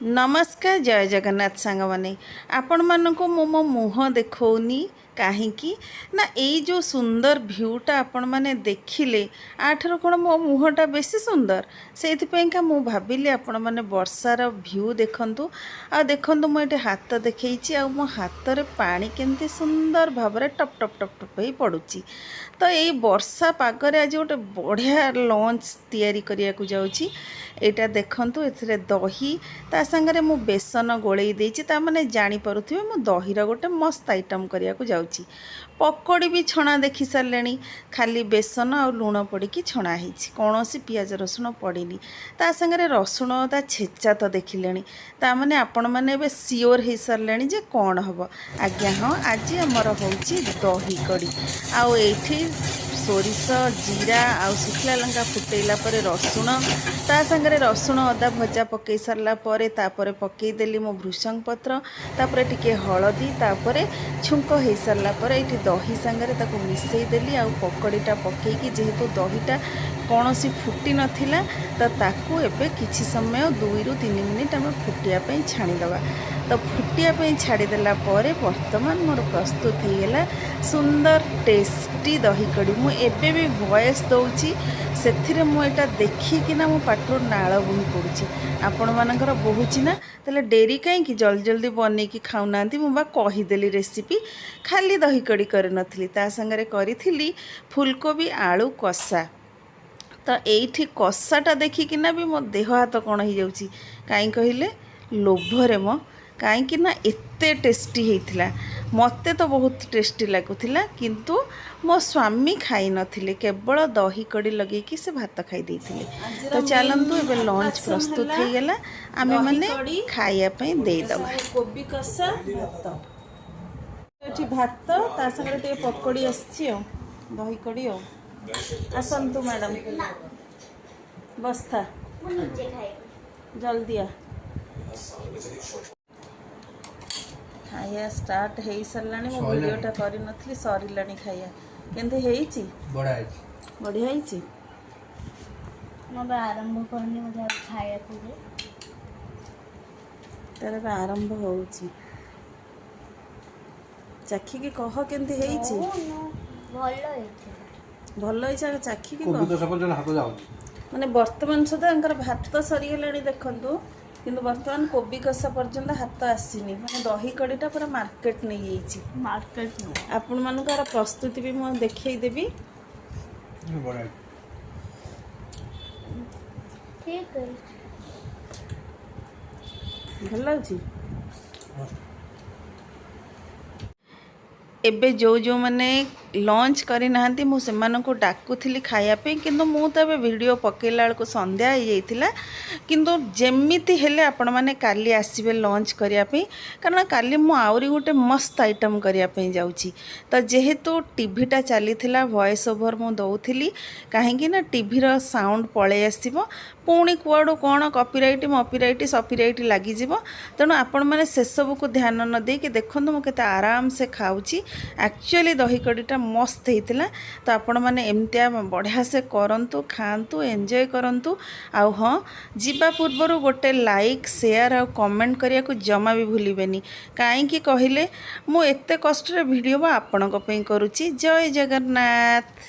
नमस्कार जय जगन्नाथ सांग मैंने आपण मानक मो मुह देखौनी कहीं ना यही जो सुंदर भ्यूटा आपण मैंने देखिले आठर कौन मो मुहटा बेसी सुंदर से मु भाविली आपण मैंने वर्षार भ्यू देखु आ देखु मुझे हाथ देखी आ मो हाथ में पानी केमती सुंदर भाव टप टप टप टप ही पड़ुची। तो यही वर्षा पागरे आज गोटे बढ़िया लंच तैयारी करिया को जाउची। एटा देखंतु एथिरे दही ता संगरे मु बेसन गोळेई देछि ता माने जानि परुथिबे मु दहीर गोटे मस्त आइटम करिया को जाउची। पकोड़ी भी छणा देखि सारलेनी खाली बेसन आ लूण पड़िकी छणा हिछि कोनोसी पियाज रसुण पड़िनी ता संगरे रसुण ता छेचा तो देखिलेनी ता माने आपण माने एबे सियोर हे सारलेनी जे कोन हबो। आज्ञा हां आज हमर होउची दही कड़ी आ एठी सोरिष जीरा आ शुखला लंका फुटेला परे रसुण ता संगरे रसुण अदा भजा पकई सारला परे तापरे पकई देली मो भृषंग पत्र तापरे टिके हळदी तापरे छुंक हे सारला परे एठी दही संगरे ताको मिसई देली आ पकड़ीटा पकईकी जेहेतु दहीटा कौनसी फुटी नथिला तो ताकू एबे किछि समय 2 ରୁ 3 मिनिट आम फुटिया पे छाणीदवा। तो फुटिया पे छाड़ीदेला परे वर्तमान मोर प्रस्तुत हो गला सुंदर टेस्टी दही कड़ी। मु एबे भी वॉइस दउची सेथिरे मु एटा देखिकिना मो पाटरो नाळ बोही पड़ुची आपण मानकर बहुची ना तले डेरी कहीं जल्दी जल्दी बनैकी खाऊनांती मु बा कहीदेली रेसिपी खाली दही कड़ी कर नथली ता संगरे करिथिली फुलकोबी आलू कषा। तो यही कषाटा देखिकिना भी मो देह हाथ कौन हो जाउची काई कहले लोभरे मो कहीं ना एते टेस्टी होता मते तो बहुत टेस्टी लगुला किंतु मो स्वामी खाई नथिले केवल दही कड़ी लगेकी से भात खाई देथिले। तो चलंतु एबे लंच प्रस्तुत हो गला आमे माने खाइया पे दे दबा। कोबी कषा भात एठी भात ता संगे टे पकोड़ी आछि दही कड़ी आसतु मैडम बस्ता जल्दी आ खाइया स्टार्ट हो सारा मो वीडियोटा कर नी सर खाइया केमती बढ़िया आरंभ करनी मुझे खाया तेरे आरंभ हो चाखिकी कह केमती भल चाखिकी माने वर्तमान सुधा भात सरीगला देखु किंतु वर्तमान कोबी कषा पर्यंत हाथ आसीनी माने दही कड़ीटा पूरा मार्केट नहीं मार्केट आपण मानकर प्रस्तुति भी मैं देखई देबी। ठीक है भल लागी एबे जो मैंने लंच करना मुझे डाकुली खायापी किंतु मु तो वीडियो पकेला बेलू संध्या हो जाता किंतु जेमिति हेले आपण मैंने काली आसबे लंच करने कारण काली मु आउरी गोटे मस्त आइटम करने जाऊँगी। तो जेहेतु टीवीटा चली वॉइस ओवर मु दौली कहीं टीवीर साउंड पलि आसो पुणी कुआड़ू कौन कॉपीराइट मॉपीराइट सॉपीराइट लगी तेणु आपण मैंने से सब को ध्यान न देके देखो मुझे आराम से खाऊँगी। एक्चुअली दही कड़ीटा मस्त होता तो आपण मैंने एमतिया बढ़िया से करंतु खातु एंजॉय करंतु आउ हाँ जीवा पूर्वर गोटे लाइक शेयर आ कमेंट करिया को जमा भी भूलिबेनी काईकि कहले मु एते कष्ट रे वीडियो आपण को पई करूची। जय जगन्नाथ।